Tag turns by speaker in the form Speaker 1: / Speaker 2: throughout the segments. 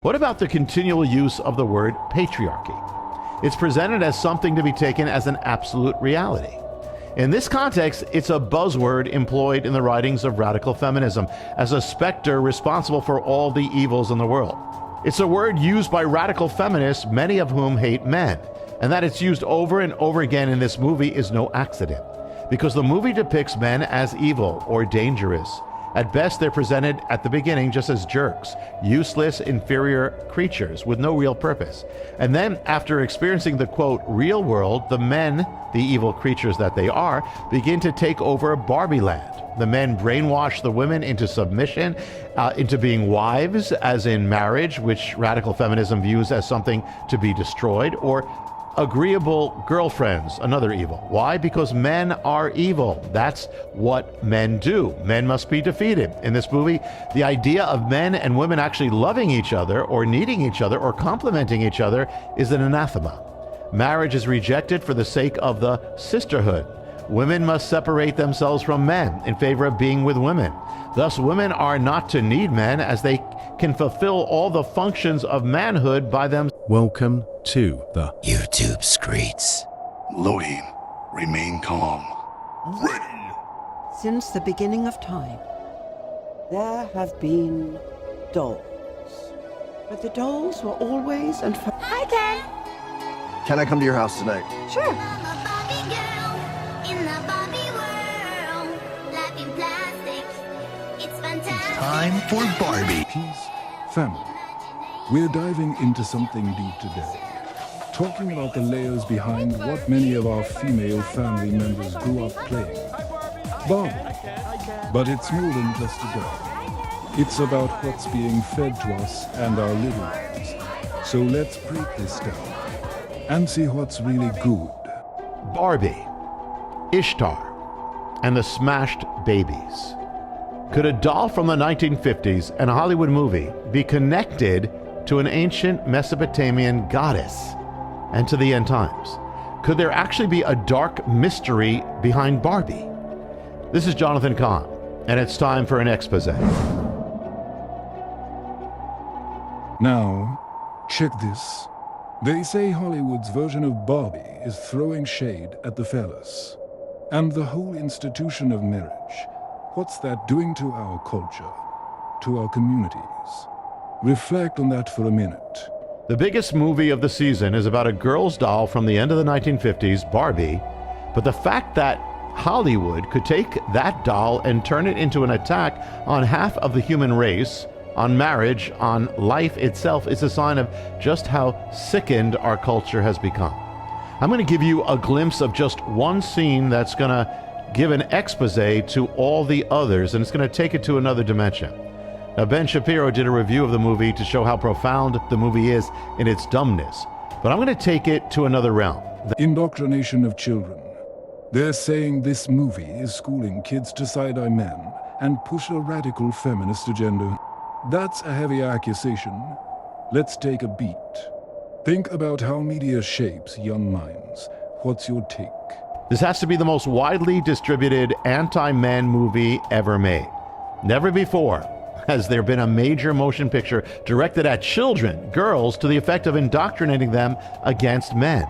Speaker 1: What about the continual use of the word patriarchy? It's presented as something to be taken as an absolute reality. In this context, it's a buzzword employed in the writings of radical feminism as a specter responsible for all the evils in the world. It's a word used by radical feminists, many of whom hate men, and that it's used over and over again in this movie is no accident, because the movie depicts men as evil or dangerous. At best, they're presented at the beginning just as jerks, useless, inferior creatures with no real purpose. And then, after experiencing the, quote, real world, the men, the evil creatures that they are, begin to take over Barbie land. The men brainwash the women into submission, into being wives, as in marriage, which radical feminism views as something to be destroyed, or agreeable girlfriends, another evil. Why? Because men are evil. That's what men do. Men must be defeated. In this movie, the idea of men and women actually loving each other or needing each other or complementing each other is an anathema. Marriage is rejected for the sake of the sisterhood. Women must separate themselves from men in favor of being with women. Thus, women are not to need men, as they can fulfill all the functions of manhood by themselves.
Speaker 2: Welcome to the
Speaker 3: YouTube Skreetz.
Speaker 4: Loading. Remain calm. Ready.
Speaker 5: Since the beginning of time, there have been dolls. But the dolls were always and forever.
Speaker 6: Hi, Ken.
Speaker 7: Can I come to your house tonight?
Speaker 6: Sure.
Speaker 8: I'm a Barbie girl in the Barbie world. Life in plastic, it's fantastic.
Speaker 3: Time for Barbie.
Speaker 9: Peace, family. We're diving into something deep today. Talking about the layers behind what many of our female family members grew up playing. Barbie. But it's more than just a doll. It's about what's being fed to us and our little ones. So let's break this down and see what's really good.
Speaker 1: Barbie, Ishtar, and the Smashed Babies. Could a doll from the 1950s and a Hollywood movie be connected to an ancient Mesopotamian goddess and to the end times? Could there actually be a dark mystery behind Barbie? This is Jonathan Cahn, and it's time for an expose.
Speaker 9: Now, check this. They say Hollywood's version of Barbie is throwing shade at the fellas. And the whole institution of marriage. What's that doing to our culture, to our communities? Reflect on that for a minute.
Speaker 1: The biggest movie of the season is about a girl's doll from the end of the 1950s, Barbie, but the fact that Hollywood could take that doll and turn it into an attack on half of the human race, on marriage, on life itself, is a sign of just how sickened our culture has become. I'm going to give you a glimpse of just one scene that's going to give an expose to all the others, and it's going to take it to another dimension. Now, Ben Shapiro did a review of the movie to show how profound the movie is in its dumbness, but I'm going to take it to another realm.
Speaker 9: Indoctrination of children. They're saying this movie is schooling kids to side-eye men and push a radical feminist agenda. That's a heavy accusation. Let's take a beat. Think about how media shapes young minds. What's your take?
Speaker 1: This has to be the most widely distributed anti-man movie ever made. Never before has there been a major motion picture directed at children, girls, to the effect of indoctrinating them against men.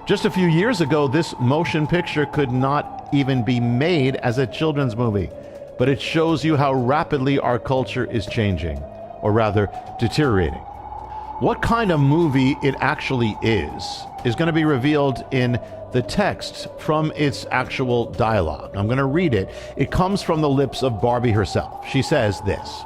Speaker 1: Just a few years ago, this motion picture could not even be made as a children's movie, but it shows you how rapidly our culture is changing, or rather, deteriorating. What kind of movie it actually is going to be revealed in the text from its actual dialogue. I'm going to read it. It comes from the lips of Barbie herself. She says this: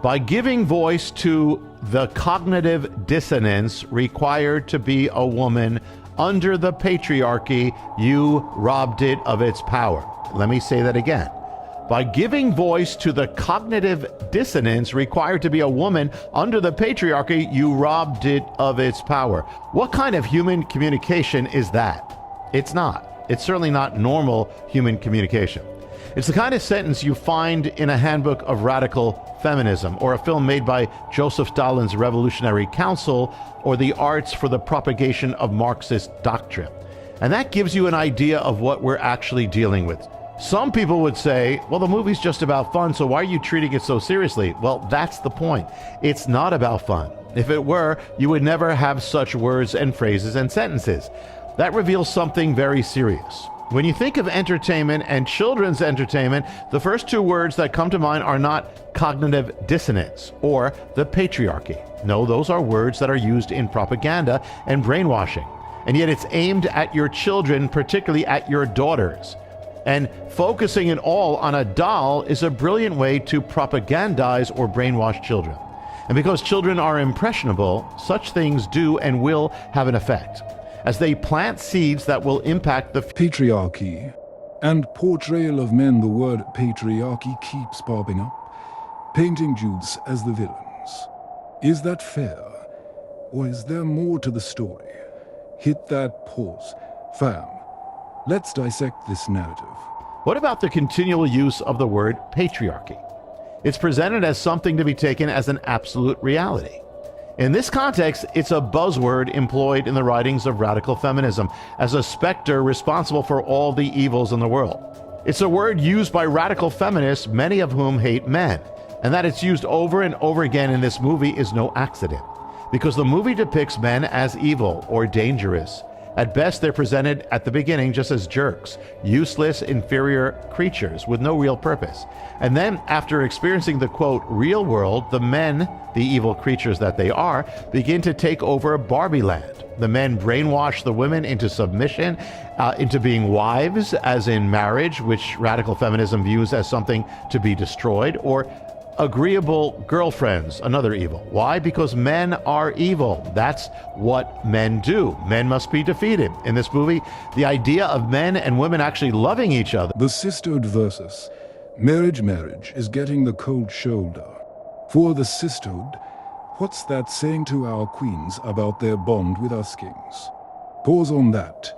Speaker 1: by giving voice to the cognitive dissonance required to be a woman under the patriarchy, you robbed it of its power. Let me say that again. By giving voice to the cognitive dissonance required to be a woman under the patriarchy, you robbed it of its power. What kind of human communication is that? It's not. It's certainly not normal human communication. It's the kind of sentence you find in a handbook of radical feminism, or a film made by Joseph Stalin's Revolutionary Council, or the Arts for the Propagation of Marxist Doctrine. And that gives you an idea of what we're actually dealing with. Some people would say, well, the movie's just about fun, so why are you treating it so seriously? Well, that's the point. It's not about fun. If it were, you would never have such words and phrases and sentences. That reveals something very serious. When you think of entertainment and children's entertainment, the first two words that come to mind are not cognitive dissonance or the patriarchy. No, those are words that are used in propaganda and brainwashing. And yet it's aimed at your children, particularly at your daughters. And focusing it all on a doll is a brilliant way to propagandize or brainwash children. And because children are impressionable, such things do and will have an effect, as they plant seeds that will impact the
Speaker 9: Patriarchy and portrayal of men. The word patriarchy keeps popping up, painting Jews as the villains. Is that fair? Or is there more to the story? Hit that pause. Fam, let's dissect this narrative.
Speaker 1: What about the continual use of the word patriarchy? It's presented as something to be taken as an absolute reality. In this context, it's a buzzword employed in the writings of radical feminism as a specter responsible for all the evils in the world. It's a word used by radical feminists, many of whom hate men, and that it's used over and over again in this movie is no accident, because the movie depicts men as evil or dangerous. At best, they're presented at the beginning just as jerks, useless, inferior creatures with no real purpose. And then, after experiencing the, quote, real world, the men, the evil creatures that they are, begin to take over Barbie land. The men brainwash the women into submission, into being wives, as in marriage, which radical feminism views as something to be destroyed, or agreeable girlfriends, another evil. Why? Because men are evil. That's what men do. Men must be defeated. In this movie, the idea of men and women actually loving each other.
Speaker 9: The sisterhood versus marriage is getting the cold shoulder. For the sisterhood, what's that saying to our queens about their bond with us kings? Pause on that.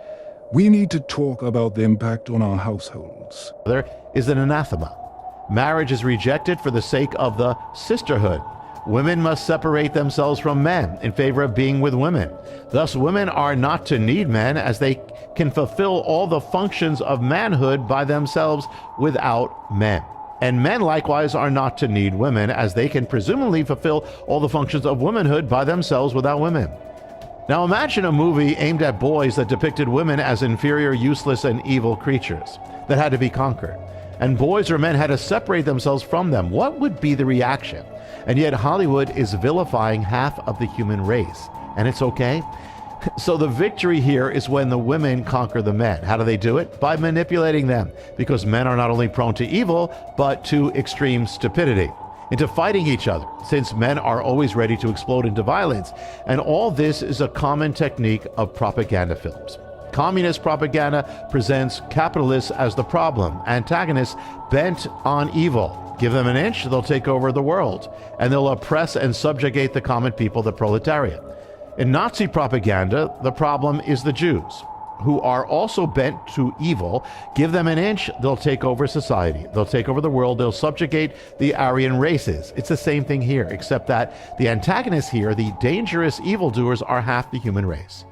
Speaker 9: We need to talk about the impact on our households.
Speaker 1: There is an anathema. Marriage is rejected for the sake of the sisterhood. Women must separate themselves from men in favor of being with women. Thus, women are not to need men, as they can fulfill all the functions of manhood by themselves without men. And men likewise are not to need women, as they can presumably fulfill all the functions of womanhood by themselves without women. Now imagine a movie aimed at boys that depicted women as inferior, useless, and evil creatures that had to be conquered, and boys or men had to separate themselves from them. What would be the reaction? And yet Hollywood is vilifying half of the human race, and it's okay. So the victory here is when the women conquer the men. How do they do it? By manipulating them, because men are not only prone to evil, but to extreme stupidity, into fighting each other, since men are always ready to explode into violence. And all this is a common technique of propaganda films. Communist propaganda presents capitalists as the problem, antagonists bent on evil. Give them an inch, they'll take over the world, and they'll oppress and subjugate the common people, the proletariat. In Nazi propaganda, the problem is the Jews, who are also bent to evil. Give them an inch, they'll take over society. They'll take over the world, they'll subjugate the Aryan races. It's the same thing here, except that the antagonists here, the dangerous evildoers, are half the human race.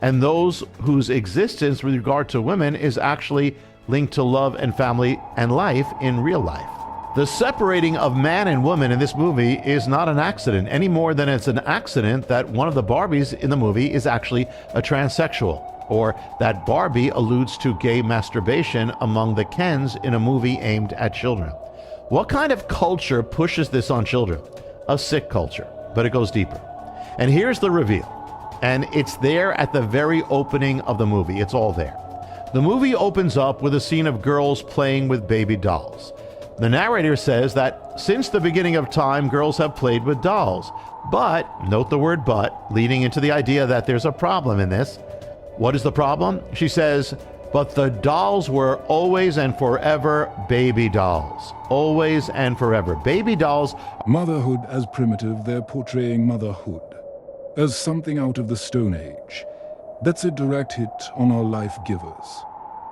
Speaker 1: And those whose existence with regard to women is actually linked to love and family and life in real life. The separating of man and woman in this movie is not an accident, any more than it's an accident that one of the Barbies in the movie is actually a transsexual, or that Barbie alludes to gay masturbation among the Kens in a movie aimed at children. What kind of culture pushes this on children? A sick culture, but it goes deeper. And here's the reveal. And it's there at the very opening of the movie. It's all there. The movie opens up with a scene of girls playing with baby dolls. The narrator says that since the beginning of time, girls have played with dolls. But, note the word but, leading into the idea that there's a problem in this. What is the problem? She says, but the dolls were always and forever baby dolls. Always and forever. Baby dolls.
Speaker 9: Motherhood as primitive, they're portraying motherhood as something out of the Stone Age. That's a direct hit on our life givers.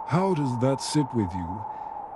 Speaker 9: How does that sit with you?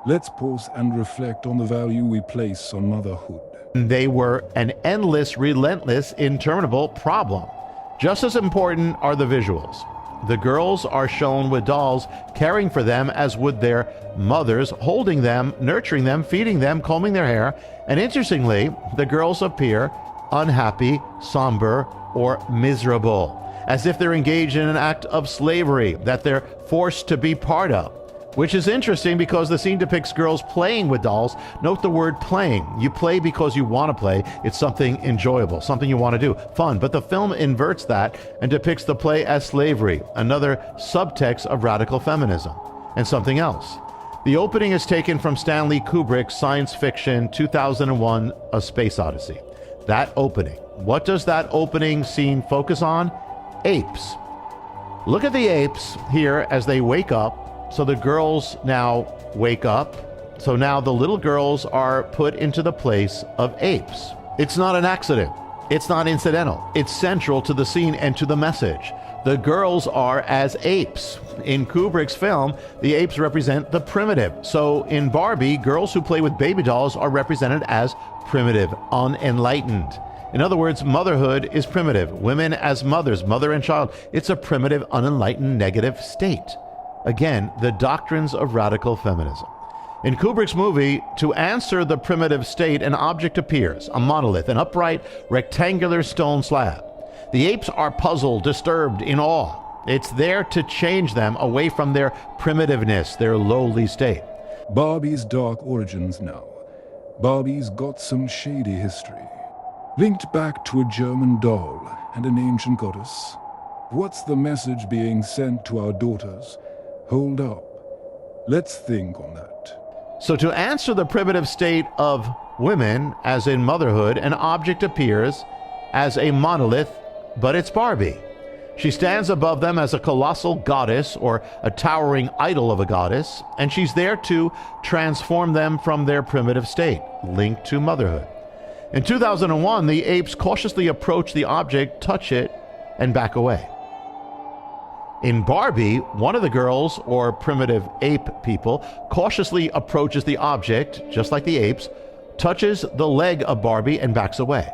Speaker 9: Let's pause and reflect on the value we place on motherhood.
Speaker 1: They were an endless, relentless, interminable problem. Just as important are the visuals. the girls are shown with dolls caring for them as would their mothers, holding them, nurturing them, feeding them, combing their hair. And interestingly, the girls appear unhappy, somber, or miserable, as if they're engaged in an act of slavery that they're forced to be part of. Which is interesting because the scene depicts girls playing with dolls. Note the word playing. You play because you want to play. It's something enjoyable, something you want to do, fun. But the film inverts that and depicts the play as slavery, another subtext of radical feminism. And something else. The opening is taken from Stanley Kubrick's science fiction 2001: A Space Odyssey. That opening. What does that opening scene focus on? Apes. Look at the apes here as they wake up. So the girls now wake up. So now the little girls are put into the place of apes. It's not an accident. It's not incidental. It's central to the scene and to the message. The girls are as apes. In Kubrick's film, the apes represent the primitive. So in Barbie, girls who play with baby dolls are represented as primitive, unenlightened. In other words, motherhood is primitive. Women as mothers, mother and child, it's a primitive, unenlightened, negative state. Again, the doctrines of radical feminism. In Kubrick's movie, to answer the primitive state, an object appears, a monolith, an upright, rectangular stone slab. The apes are puzzled, disturbed, in awe. It's there to change them away from their primitiveness, their lowly state.
Speaker 9: Barbie's dark origins now. Barbie's got some shady history. Linked back to a German doll and an ancient goddess. What's the message being sent to our daughters? Hold up. Let's think on that.
Speaker 1: So to answer the primitive state of women, as in motherhood, an object appears as a monolith, but it's Barbie. She stands above them as a colossal goddess or a towering idol of a goddess, and she's there to transform them from their primitive state, linked to motherhood. In 2001, the apes cautiously approach the object, touch it, and back away. In Barbie, one of the girls, or primitive ape people, cautiously approaches the object, just like the apes, touches the leg of Barbie, and backs away.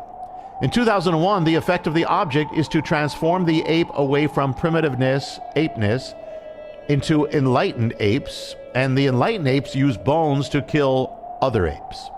Speaker 1: In 2001, the effect of the object is to transform the ape away from primitiveness, apeness, into enlightened apes, and the enlightened apes use bones to kill other apes.